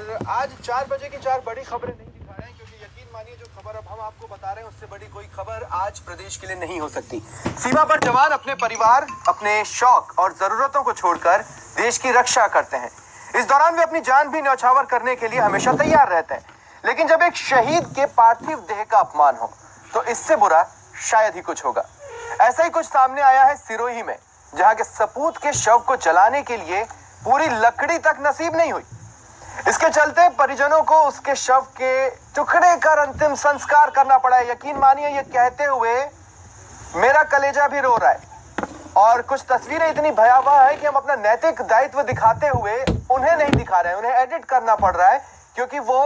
और आज 4 बजे की 4 बड़ी खबरें नहीं दिखा रहे हैं, क्योंकि यकीन मानिए जो खबर अब हम आपको बता रहे हैं उससे बड़ी कोई खबर आज प्रदेश के लिए नहीं हो सकती। सीमा पर जवान अपने परिवार, अपने शौक और जरूरतों को छोड़कर देश की रक्षा करते हैं। इस दौरान वे अपनी जान भी न्यौछावर करने के लिए हमेशा तैयार रहते हैं। लेकिन जब एक शहीद के पार्थिव देह का अपमान हो तो इससे बुरा शायद ही कुछ होगा। ऐसा ही कुछ सामने आया है सिरोही में, जहां के सपूत के शव को जलाने के लिए पूरी लकड़ी तक नसीब नहीं हुई। इसके चलते परिजनों को उसके शव के टुकड़े कर अंतिम संस्कार करना पड़ा है। यकीन मानिए ये कहते हुए मेरा कलेजा भी रो रहा है। और कुछ तस्वीरें इतनी भयावह है कि हम अपना नैतिक दायित्व दिखाते हुए उन्हें नहीं दिखा रहे हैं, उन्हें एडिट करना पड़ रहा है, क्योंकि वो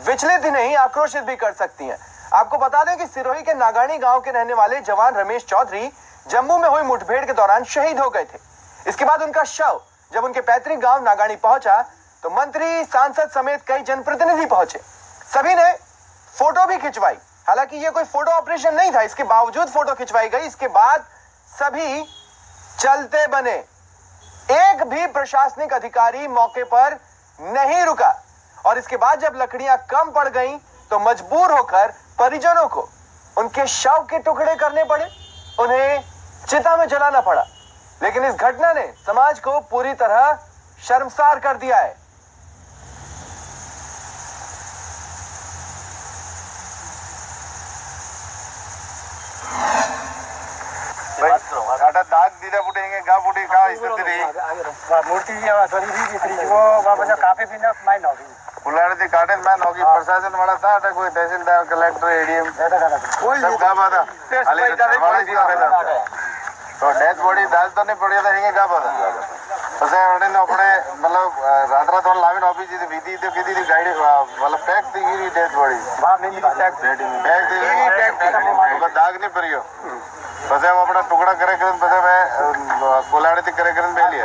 विचलित ही नहीं आक्रोशित भी कर सकती हैं। आपको बता दें कि सिरोही के नागानी गांव के रहने वाले जवान रमेश चौधरी जम्मू में हुई मुठभेड़ के दौरान शहीद हो गए थे। इसके बाद उनका शव जब उनके पैतृक गांव नागानी पहुंचा तो मंत्री, सांसद समेत कई जनप्रतिनिधि पहुंचे। सभी ने फोटो भी खिंचवाई। हालांकि ये कोई फोटो ऑपरेशन नहीं था, इसके बावजूद फोटो खिंचवाई गई। इसके बाद सभी चलते बने। एक भी प्रशासनिक अधिकारी मौके पर नहीं रुका। और इसके बाद जब लकड़ियां कम पड़ गईं तो मजबूर होकर परिजनों को उनके शव के टुकड़े करने पड़े, उन्हें चिता में जलाना पड़ा। लेकिन इस घटना ने समाज को पूरी तरह शर्मसार कर दिया है। दाग दीदा पुटेंगे गा पुटी का स्थिति रही मूर्ति वो काफी भी ना माइन होगी पुलाड़ी गार्डन मैन होगी प्रशासन वाला था कोई तहसीलदार कलेक्टर एडीएम सब गा बाता तो डेथ बॉडी दाग तो नहीं पड़ी था हिंगे गा बाता પછી આપણે મતલબ રાત્રા થોડા લાવીને આપી દીધી વિધિ તો કીધી હતી ગાડી મતલબ પેક થઈ ગઈ ડેથ બોડી પેક થઈ ગઈ દાગ નહીં પર્યો પછી हम अपना टुकड़ा करे करन પછી मैं कोलाड़ी थी करे करन बेली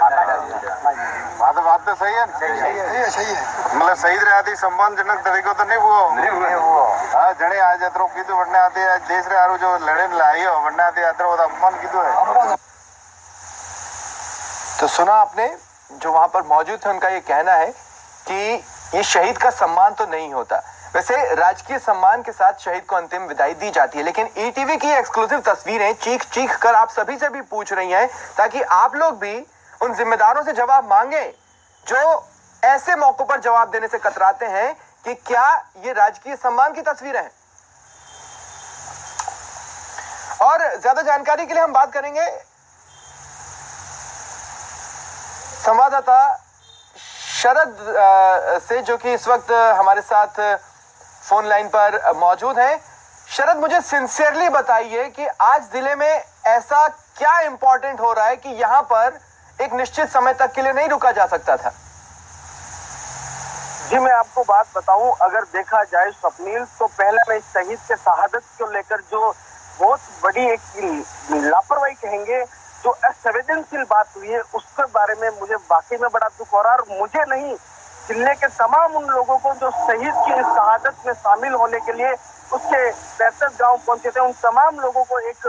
बात तो सही है सही है मतलब सही रहा थी सम्मानजनक तरीको तो नहीं वो हां जणे आज अतरो कीधु वडने आते आज देश रे हारू जो लड़े लायो वडने आते अतरो अपमान कीधु है। तो सुना आपने, जो वहां पर मौजूद थे उनका ये कहना है कि ये शहीद का सम्मान तो नहीं होता। वैसे राजकीय सम्मान के साथ शहीद को अंतिम विदाई दी जाती है, लेकिन ईटीवी की एक्सक्लूसिव तस्वीरें चीख चीख कर आप सभी से भी पूछ रही हैं, ताकि आप लोग भी उन जिम्मेदारों से जवाब मांगे जो ऐसे मौकों पर जवाब देने से कतराते हैं कि क्या ये राजकीय सम्मान की तस्वीरें हैं। और ज्यादा जानकारी के लिए हम बात करेंगे संवाददाता शरद से, जो कि इस वक्त हमारे साथ फोन लाइन पर मौजूद हैं। शरद, मुझे सिंसियरली बताइए कि आज जिले में ऐसा क्या इंपॉर्टेंट हो रहा है कि यहां पर एक निश्चित समय तक के लिए नहीं रुका जा सकता था। जी मैं आपको बात बताऊं, अगर देखा जाए स्वप्निल, तो पहले मैं इस शहीद के शहादत को लेकर जो बहुत बड़ी एक लापरवाही कहेंगे, जो असंवेदनशील बात हुई है, उसके बारे में मुझे वाकई में बड़ा दुख हो रहा है। और मुझे नहीं, जिले के तमाम उन लोगों को जो शहीद की इस शहादत में शामिल होने के लिए उसके पैतृक गांव पहुंचे थे, उन तमाम लोगों को एक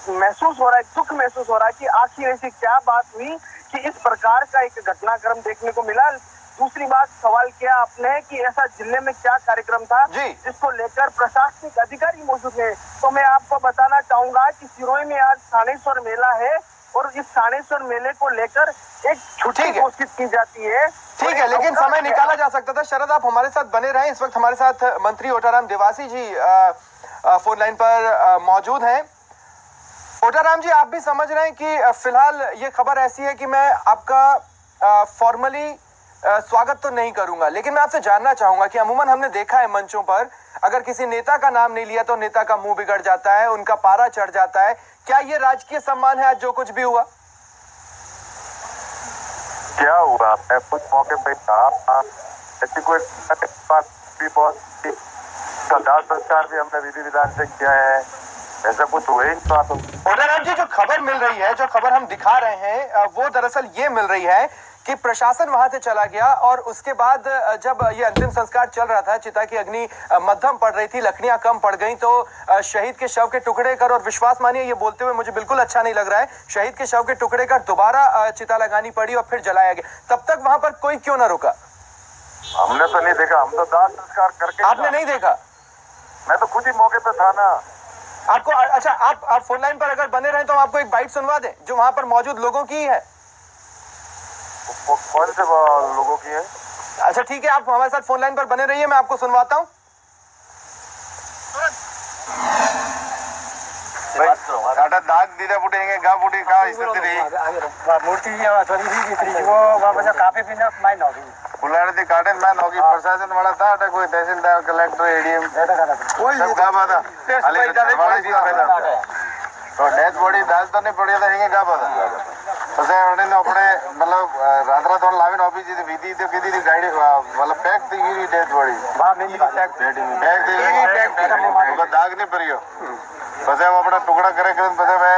महसूस हो रहा है, दुख महसूस हो रहा है कि आखिर ऐसी क्या बात हुई कि इस प्रकार का एक घटनाक्रम देखने को मिला। दूसरी बात, सवाल किया आपने कि ऐसा जिले में क्या कार्यक्रम था जिसको लेकर प्रशासनिक अधिकारी मौजूद है, तो मैं आपको बताना चाहूंगा कि सिरोही में आज सानेश्वर मेला है और इस सानेश्वर मेले को लेकर एक छुट्टी घोषित की जाती है। ठीक है, लेकिन समय निकाला जा सकता था। शरद, आप हमारे साथ बने रहें। इस वक्त हमारे साथ मंत्री ओटाराम देवासी जी फोन लाइन पर मौजूद हैं। ओटाराम जी, आप भी समझ रहे हैं कि फिलहाल ये खबर ऐसी है कि मैं आपका फॉर्मली स्वागत तो नहीं करूंगा, लेकिन मैं आपसे जानना चाहूंगा कि अमूमन हमने देखा है मंचों पर, अगर किसी नेता का नाम नहीं लिया तो नेता का मुंह बिगड़ जाता है, उनका पारा चढ़ जाता है। क्या ये राजकीय सम्मान है आज जो कुछ भी हुआ? क्या हुआ, मैं कुछ मौके पे था, ऐसी कोई बात भी बहुत दाह संस्कार भी हमने विधि विधान से किया है, ऐसा कुछ हुआ ही नहीं। ओटाराम जी, जो खबर मिल रही है, जो खबर हम दिखा रहे हैं, वो दरअसल ये मिल रही है कि प्रशासन वहां से चला गया और उसके बाद जब ये अंतिम संस्कार चल रहा था, चिता की अग्नि मध्यम पड़ रही थी, लकड़ियां कम पड़ गई, तो शहीद के शव के टुकड़े कर, और विश्वास मानिए ये बोलते हुए मुझे बिल्कुल अच्छा नहीं लग रहा है, शहीद के शव के टुकड़े कर दोबारा चिता लगानी पड़ी और फिर जलाया गया। तब तक वहां पर कोई क्यों ना रुका? हमने तो नहीं देखा, हम तो दाह संस्कार करके। आपने नहीं देखा? मैं तो खुद ही मौके पे था ना। आपको अच्छा, आप फोन लाइन पर अगर बने रहे तो हम आपको एक बाइट सुनवा दें जो वहां पर मौजूद लोगों की है। कौन से लोगों की है? अच्छा ठीक है, आप हमारे साथ फोन लाइन पर बने रहिए, मैं आपको सुनवाता हूँ। दाग दीदा बुटेंगे गा बुटी का स्थिति रही मूर्ति थोड़ी सी वो वजह काफी भी माइन होगी बुलाड़ी काटे मैं नौकी प्रशासन वाला था अटक कोई तहसीलदार कलेक्टर एडीएम सब गा पता तो डेथ बॉडी दाल तो नहीं पड़ी था हिंगे गा पता પછી એને આપણે મતલબ રાત્રા તો લાવીને ઓફિસ થી વિધિ તો કીધી હતી ગાડી મતલબ પેક થઈ ગઈ ડેથ બોડી वहाँ मिली પેક થઈ ગઈ પેક દાગ નહીં પડ્યો પછી આપણે ટુકડા કરે કરીને પછી મેં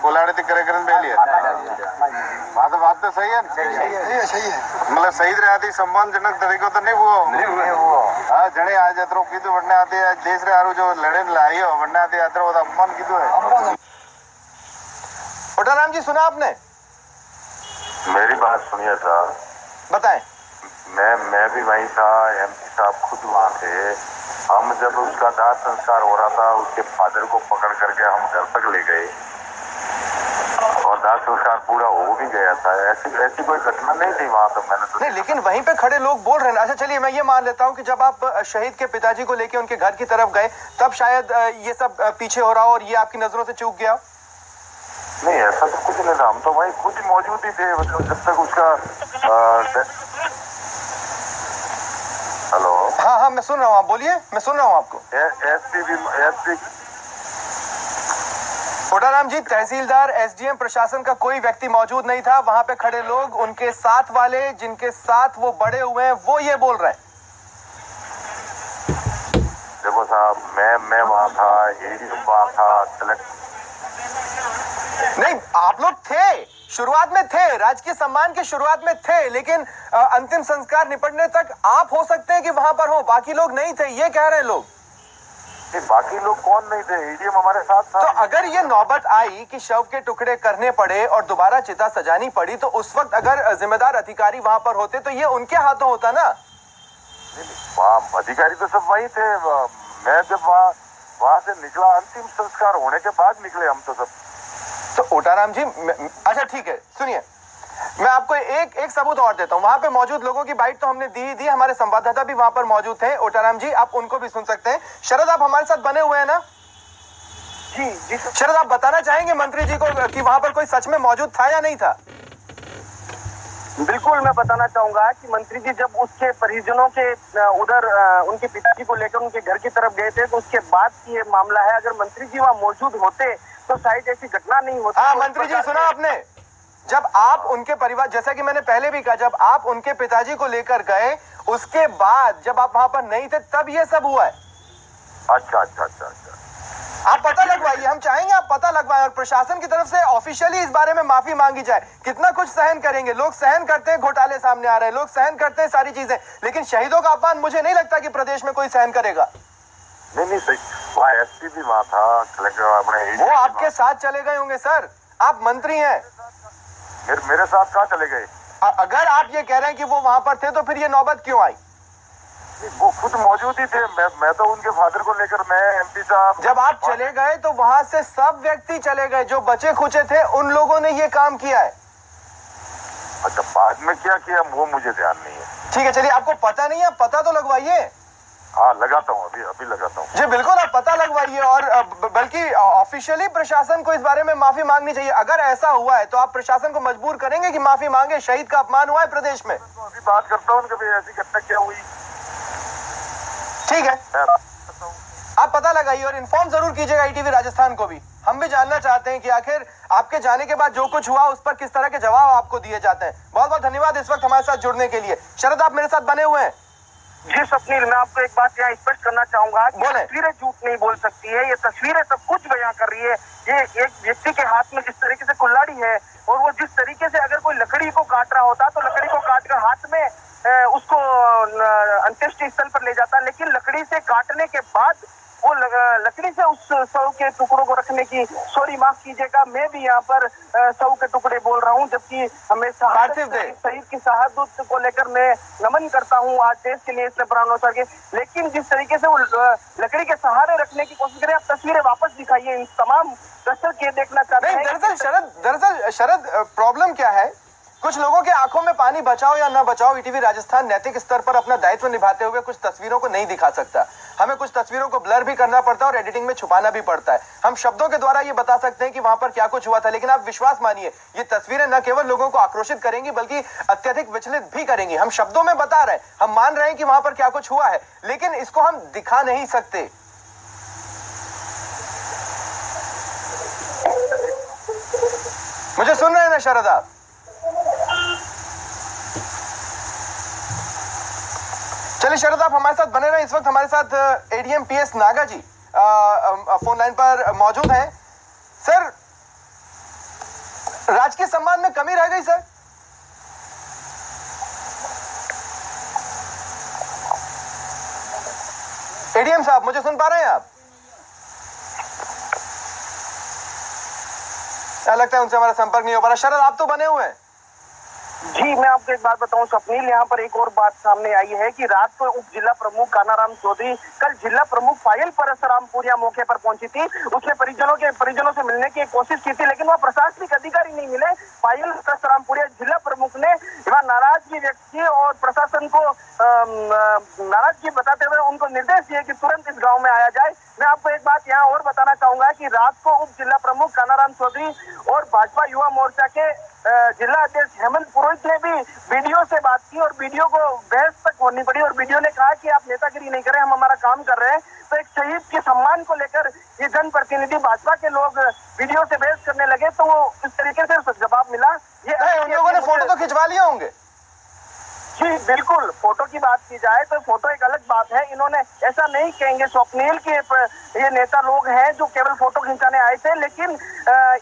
કોલાડી થી કરે કરીને બેલી વાત તો સહી है मतलब शहीद रहती सम्मानजनक तरीको तो नहीं हुआ हाँ जने आज यात्रा कीधु वरना आते आज देश रे हारू जो लड़े लाई हो वरना आते यात्रा वो अपमान कीधु है। ओटाराम जी सुना आपने? मेरी बात सुनिए सर, बताएं। मैं भी वहीं था, एमपी साहब खुद वहाँ थे। हम जब उसका दाह संस्कार हो रहा था उसके फादर को पकड़ करके हम घर तक ले गए और दाह संस्कार पूरा हो भी गया था। ऐसी कोई घटना नहीं थी वहाँ तो मैंने तो नहीं, लेकिन वहीं पे खड़े लोग बोल रहे हैं। अच्छा चलिए, मैं ये मान लेता हूँ कि जब आप शहीद के पिताजी को लेके उनके घर की तरफ गए तब शायद ये सब पीछे हो रहा हो और ये आपकी नजरों से चूक गया। नहीं ऐसा तो कुछ नहीं था, हम तो वहीं खुद मौजूद ही थे मतलब जब तक उसका हेलो हाँ हाँ मैं सुन रहा हूँ, आप बोलिए, मैं सुन रहा हूँ आपको। एसपी ओटाराम जी, तहसीलदार एसडीएम प्रशासन का कोई व्यक्ति मौजूद नहीं था वहां पे खड़े लोग, उनके साथ वाले जिनके साथ वो बड़े हुए हैं वो ये बोल रहे हैं। देखो साहब मैं वहाँ था, एडी वहाँ था, नहीं, आप लोग थे, शुरुआत में थे, राजकीय सम्मान के शुरुआत में थे, लेकिन अंतिम संस्कार निपटने तक आप हो सकते हैं कि वहां पर हो, बाकी लोग नहीं थे, ये कह रहे हैं लोग। बाकी लोग कौन नहीं थे? एडीएम हमारे साथ था। तो अगर ये नौबत आई कि शव के टुकड़े करने पड़े और दोबारा चिता सजानी पड़ी तो उस वक्त अगर जिम्मेदार अधिकारी वहां पर होते तो ये उनके हाथों होता ना। वहाँ अधिकारी तो सब वही थे। मैं जब वहाँ से निकला अंतिम संस्कार होने के बाद निकले हम तो सब। तो ओटाराम जी, अच्छा ठीक है, सुनिए, मैं आपको एक सबूत और देता हूं। वहां पे मौजूद लोगों की बाइट तो हमने दी, हमारे संवाददाता भी वहां पर मौजूद थे। ओटाराम जी, आप उनको भी सुन सकते हैं। शरद, आप हमारे साथ बने हुए हैं ना? जी शरद, आप बताना चाहेंगे मंत्री जी को कि वहां पर कोई सच में मौजूद था या नहीं था? बिल्कुल, मैं बताना चाहूंगा कि मंत्री जी जब उसके परिजनों के उधर उनके पिताजी को लेकर उनके घर की तरफ गए थे तो उसके बाद की ये मामला है। अगर मंत्री जी वहाँ मौजूद होते तो शायद ऐसी घटना नहीं होती। हाँ मंत्री जी, सुना आपने? जब आप उनके परिवार, जैसा कि मैंने पहले भी कहा, जब आप उनके पिताजी को लेकर गए उसके बाद जब आप वहां पर नहीं थे तब ये सब हुआ है। अच्छा। आप पता लगवाइए, हम चाहेंगे आप पता लगवाएं और प्रशासन की तरफ से ऑफिशियली इस बारे में माफी मांगी जाए। कितना कुछ सहन करेंगे, लोग सहन करते हैं, घोटाले सामने आ रहे हैं, लोग सहन करते हैं सारी चीजें, लेकिन शहीदों का अपमान मुझे नहीं लगता कि प्रदेश में कोई सहन करेगा। नहीं सही, वहाँ एसपी भी वहाँ था, कलेक्टर अपने वो आपके साथ चले गए होंगे सर, आप मंत्री हैं। मेरे साथ कहाँ चले गए? अगर आप ये कह रहे हैं कि वो वहां पर थे तो फिर ये नौबत क्यों आई? वो खुद मौजूद ही थे। मैं तो उनके फादर को लेकर, मैं एमपी साहब, जब आप चले गए तो वहां से सब व्यक्ति चले गए, जो बचे खुचे थे उन लोगों ने ये काम किया है। अच्छा, बाद में क्या किया वो मुझे ध्यान नहीं है। ठीक है, चलिए, आपको पता नहीं है, पता तो लगवाइए। हाँ लगाता हूँ, अभी लगाता हूँ। जी बिल्कुल, आप पता लगवाइए और बल्कि ऑफिशियली प्रशासन को इस बारे में माफी मांगनी चाहिए। अगर ऐसा हुआ है तो आप प्रशासन को मजबूर करेंगे कि माफी मांगे, शहीद का अपमान हुआ है प्रदेश में। तो अभी बात करता हूँ कि ऐसी घटना क्या हुई। ठीक है, आप पता लगाइए और इन्फॉर्म जरूर कीजिएगा ITV राजस्थान को भी। हम भी जानना चाहते हैं कि आखिर आपके जाने के बाद जो कुछ हुआ उस पर किस तरह के जवाब आपको दिए जाते हैं। बहुत बहुत धन्यवाद इस वक्त हमारे साथ जुड़ने के लिए। शरद, आप मेरे साथ बने हुए हैं। जी स्वप्निल, मैं आपको एक बात यहाँ स्पष्ट करना चाहूंगा कि बोले। तस्वीरें झूठ नहीं बोल सकती है। ये तस्वीरें सब कुछ बयां कर रही है। ये एक व्यक्ति के हाथ में जिस तरीके से कुल्हाड़ी है और वो जिस तरीके से अगर कोई लकड़ी को काट रहा होता तो लकड़ी को काट कर हाथ में उसको अंत्येष्टि स्थल पर ले जाता, लेकिन लकड़ी से काटने के बाद वो लकड़ी से उस शव के टुकड़ों को रखने की, सॉरी माफ कीजिएगा, मैं भी यहाँ पर शव के टुकड़े बोल रहा हूँ, जबकि हमें शहीद की शहादत को लेकर मैं नमन करता हूँ। आज देश के लिए इसने प्राण न्यौछावर किए, लेकिन जिस तरीके से वो लकड़ी के सहारे रखने की कोशिश करें, आप तस्वीरें वापस दिखाइए। इन तमाम दर्शक ये देखना चाहते हैं। दरअसल शरद, प्रॉब्लम क्या है, कुछ लोगों के आंखों में पानी बचाओ या ना बचाओ, ईटीवी राजस्थान नैतिक स्तर पर अपना दायित्व निभाते हुए कुछ तस्वीरों को नहीं दिखा सकता। हमें कुछ तस्वीरों को ब्लर भी करना पड़ता है और एडिटिंग में छुपाना भी पड़ता है। हम शब्दों के द्वारा ये बता सकते हैं कि वहां पर क्या कुछ हुआ था, लेकिन आप विश्वास मानिए, ये तस्वीरें न केवल लोगों को आक्रोशित करेंगी बल्कि अत्यधिक विचलित भी करेंगी। हम शब्दों में बता रहे हैं, हम मान रहे हैं कि वहां पर क्या कुछ हुआ है, लेकिन इसको हम दिखा नहीं सकते। मुझे सुन रहे हैं ना शरद आप? चलिए शरद, आप हमारे साथ बने रहे। इस वक्त हमारे साथ एडीएम पीएस नागा जी फोन लाइन पर मौजूद हैं। सर, राजकीय सम्मान में कमी रह गई सर? एडीएम साहब, मुझे सुन पा रहे हैं आप? लगता है उनसे हमारा संपर्क नहीं हो पा रहा। शरद, आप तो बने हुए हैं। जी, मैं आपको एक बात बताऊं स्वप्निल, यहाँ पर एक और बात सामने आई है कि रात को उप जिला प्रमुख कानाराम चौधरी कल जिला प्रमुख पायल परसरामपुरिया मौके पर पहुंची थी। उसने परिजनों से मिलने की कोशिश की थी, लेकिन वह प्रशासनिक अधिकारी नहीं मिले। पायल परसरामपुरिया जिला प्रमुख ने वहाँ नाराजगी व्यक्त की और प्रशासन को नाराजगी बताते हुए उनको निर्देश दिए कि तुरंत इस गाँव में आया जाए। मैं आपको एक बात यहाँ और बताना चाहूंगा कि रात को उप जिला प्रमुख कानाराम चौधरी और भाजपा युवा मोर्चा के जिला अध्यक्ष हेमंत पुरोहित ने भी वीडियो से बात की और वीडियो को बहस तक होनी पड़ी और वीडियो ने कहा कि आप नेतागिरी नहीं कर रहे, हम हमारा काम कर रहे हैं। तो एक शहीद के सम्मान को लेकर ये जनप्रतिनिधि भाजपा के लोग वीडियो से बहस करने लगे, तो वो इस तरीके से जवाब मिला। ये उन लोगों ने फोटो तो खिंचवा लिए होंगे। जी बिल्कुल, फोटो की बात की जाए तो फोटो एक अलग बात है। इन्होंने ऐसा नहीं कहेंगे स्वप्निल के ये नेता लोग हैं जो केवल फोटो खिंचाने आए थे, लेकिन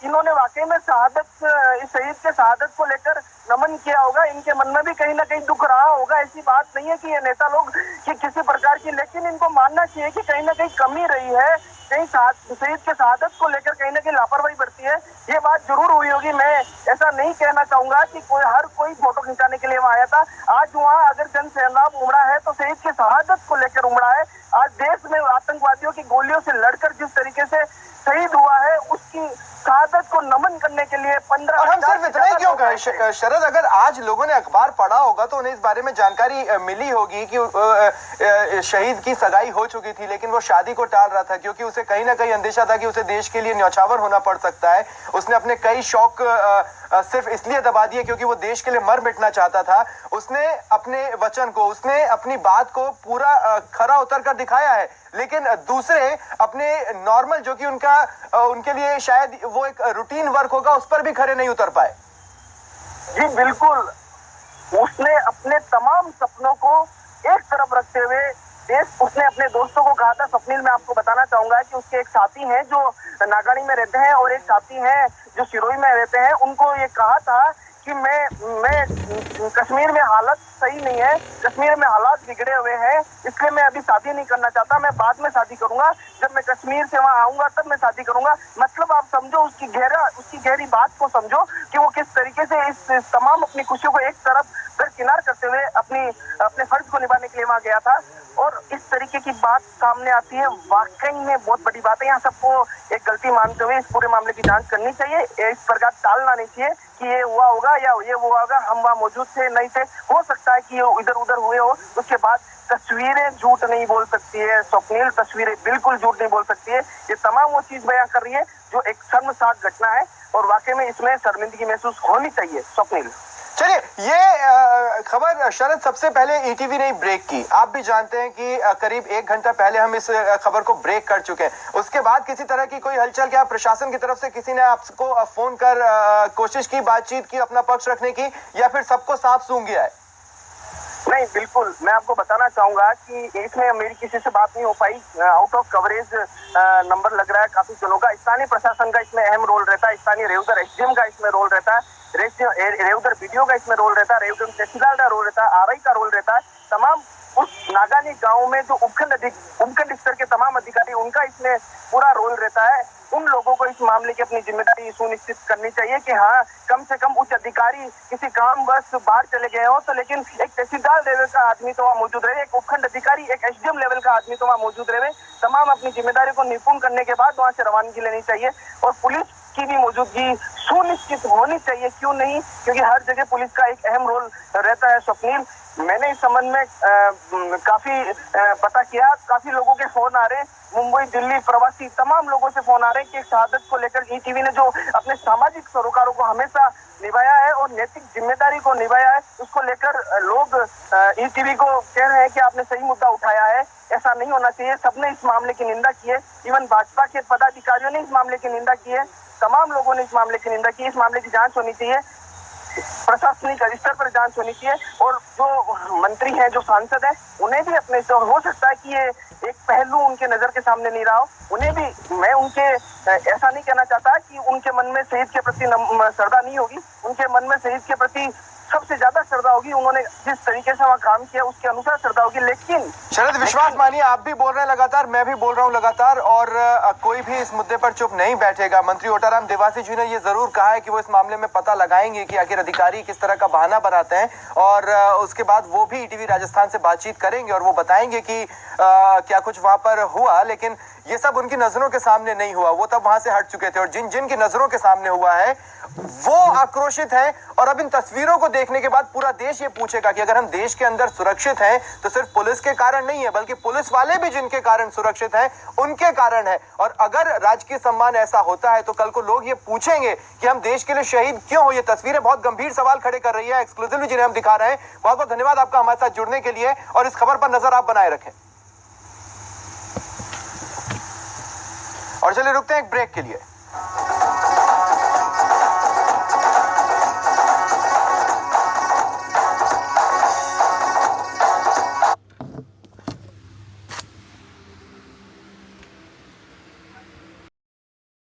इन्होंने वाकई में इस शहीद के शहादत को लेकर नमन किया होगा। इनके मन में भी कहीं ना कहीं दुख रहा होगा। ऐसी बात नहीं है कि ये नेता लोग कि किसी प्रकार की, लेकिन इनको मानना चाहिए कि कहीं ना कहीं कमी रही है, कहीं शहीद के शहादत को लेकर कहीं ना कहीं लापरवाही बरती है। ये बात जरूर हुई होगी। मैं ऐसा नहीं कहना चाहूंगा कि हर कोई फोटो खिंचाने के लिए वहां आया था। आज वहां अगर जन सैलाब उमड़ा है तो शहीद के शहादत को लेकर उमड़ा है। आज देश में आतंकवादियों की गोलियों से लड़कर जिस तरीके से शहीद हुआ है, उसकी शहादत को नमन करने के लिए 15 और हम सिर्फ इतना ही क्यों कहें शरद, अगर आज लोगों ने अखबार पढ़ा होगा तो उन्हें इस बारे में जानकारी मिली होगी कि शहीद की सगाई हो चुकी थी, लेकिन वो शादी को टाल रहा था क्योंकि उसे कहीं ना कहीं अंदेशा था कि उसे देश के लिए न्यौछावर होना पड़ सकता है। उसने अपने कई शौक सिर्फ इसलिए दबा दिए क्योंकि वो देश के लिए मर मिटना चाहता था। उसने अपने वचन को, उसने अपनी बात को पूरा खरा उतर कर दिखाया है, लेकिन दूसरे अपने नॉर्मल जो कि उनके लिए शायद वो एक रूटीन वर्क होगा, उस पर भी खरे नहीं उतर पाए। जी बिल्कुल, उसने अपने तमाम सपनों को एक तरफ रखते हुए उसने अपने दोस्तों को कहा था। स्वप्निल, मैं आपको बताना चाहूंगा कि उसके एक साथी हैं जो नागानी में रहते हैं और एक साथी हैं जो सिरोही में रहते हैं। उनको ये कहा था कि मैं कश्मीर में हालत सही नहीं है, कश्मीर में हालात बिगड़े हुए हैं, इसलिए मैं अभी शादी नहीं करना चाहता, मैं बाद में शादी करूंगा, जब मैं कश्मीर से वहां आऊंगा तब मैं शादी करूंगा। मतलब आप समझो उसकी गहरी बात को समझो कि वो किस तरीके से इस तमाम अपनी खुशियों को एक तरफ दरकिनार करते हुए अपने फर्ज को निभाने के लिए वहां गया था। और इस तरीके की बात सामने आती है, वाकई में बहुत बड़ी बात है। यहाँ सबको एक गलती मानते हुए इस पूरे मामले की जांच करनी चाहिए। इस प्रकार टालना नहीं चाहिए कि ये हुआ होगा या ये हुआ होगा, हम वहां मौजूद थे नहीं थे, हो सकता है कि ये इधर उधर हुए हो। उसके बाद तस्वीरें झूठ नहीं बोल सकती है स्वप्निल, तस्वीरें बिल्कुल झूठ नहीं बोल सकती है। ये तमाम वो चीज बयां कर रही है जो एक शर्मसार घटना है और वाकई में इसमें शर्मिंदगी महसूस होनी चाहिए स्वप्निल। चलिए, ये खबर शरद सबसे पहले ईटीवी ने ब्रेक की। आप भी जानते हैं कि करीब 1 घंटा पहले हम इस खबर को ब्रेक कर चुके हैं। उसके बाद किसी तरह की कोई हलचल, क्या प्रशासन की तरफ से किसी ने आपको फोन कर कोशिश की, बातचीत की, अपना पक्ष रखने की, या फिर सबको साफ सूंघ गया है? नहीं, बिल्कुल, मैं आपको बताना चाहूंगा कि इसमें मेरी किसी से बात नहीं हो पाई। आउट ऑफ कवरेज नंबर लग रहा है काफी जनों का। स्थानीय प्रशासन का इसमें अहम रोल रहता है, स्थानीय रेवदर एसडीएम का इसमें रोल रहता है, रेवदर बीडीओ का इसमें रोल रहता है, रेवदर तहसीलदार का रोल रहता है, आरआई का रोल रहता है। तमाम उस नागानी गांव में जो उपखंड स्तर के तमाम अधिकारी, उनका इसमें पूरा रोल रहता है। उन लोगों को इस मामले की अपनी जिम्मेदारी सुनिश्चित करनी चाहिए कि हाँ, कम से कम उच्च अधिकारी किसी काम बस बाहर चले गए हो तो लेकिन एक तहसीलदार लेवल का आदमी तो वहाँ मौजूद रहे, एक उपखंड अधिकारी, एक एसडीएम लेवल का आदमी तो वहाँ मौजूद रहे। तमाम अपनी जिम्मेदारी को निपुण करने के बाद वहाँ से रवानगी लेनी चाहिए और पुलिस की भी मौजूदगी सुनिश्चित होनी चाहिए। क्यों नहीं, क्योंकि हर जगह पुलिस का एक अहम रोल रहता है। स्वप्निल, मैंने इस संबंध में काफी पता किया, काफी लोगों के फोन आ रहे हैं, मुंबई, दिल्ली, प्रवासी तमाम लोगों से फोन आ रहे हैं कि शहादत को लेकर ईटीवी ने जो अपने सामाजिक सरोकारों को हमेशा निभाया है और नैतिक जिम्मेदारी को निभाया है, उसको लेकर लोग ईटीवी को कह रहे हैं कि आपने सही मुद्दा उठाया है, ऐसा नहीं होना चाहिए। सबने इस मामले की निंदा की है, इवन भाजपा के पदाधिकारियों ने इस मामले की निंदा की है, तमाम लोगों ने इस मामले की निंदा की। इस मामले की जांच होनी चाहिए, प्रशासनिक स्तर पर जांच होनी चाहिए और जो मंत्री हैं, जो सांसद हैं, उन्हें भी अपने से, हो सकता है कि ये एक पहलू उनके नजर के सामने नहीं रहा हो, उन्हें भी, मैं उनके ऐसा नहीं कहना चाहता कि उनके मन में शहीद के प्रति श्रद्धा नहीं होगी, उनके मन में शहीद के प्रति सबसे ज्यादा श्रद्धा होगी, उन्होंने जिस तरीके से वहाँ काम किया उसके अनुसार श्रद्धा होगी। लेकिन शरद, विश्वास मानिए, आप भी बोल रहे हैं लगातार, मैं भी बोल रहा हूं लगातार, और कोई भी इस मुद्दे पर चुप नहीं बैठेगा। मंत्री ओटाराम देवासी जी ने ये जरूर कहा है कि वो इस मामले में पता लगाएंगे कि आखिर अधिकारी किस तरह का बहाना बनाते हैं, और उसके बाद वो भी ईटीवी राजस्थान से बातचीत करेंगे और वो बताएंगे कि क्या कुछ वहां पर हुआ। लेकिन ये सब उनकी नजरों के सामने नहीं हुआ, वो तब वहां से हट चुके थे, और जिन जिन की नजरों के सामने हुआ है वो आक्रोशित हैं। और अब इन तस्वीरों को देखने के बाद पूरा देश ये पूछेगा कि अगर हम देश के अंदर सुरक्षित हैं तो सिर्फ पुलिस के कारण नहीं है, बल्कि पुलिस वाले भी जिनके कारण सुरक्षित हैं उनके कारण है। और अगर राजकीय सम्मान ऐसा होता है तो कल को लोग ये पूछेंगे कि हम देश के लिए शहीद क्यों हो। ये तस्वीरें बहुत गंभीर सवाल खड़े कर रही है, एक्सक्लूसिवली जिन्हें हम दिखा रहे हैं। बहुत बहुत धन्यवाद आपका हमारे साथ जुड़ने के लिए, और इस खबर पर नजर आप बनाए रखें। और चलिए रुकते हैं एक ब्रेक के लिए।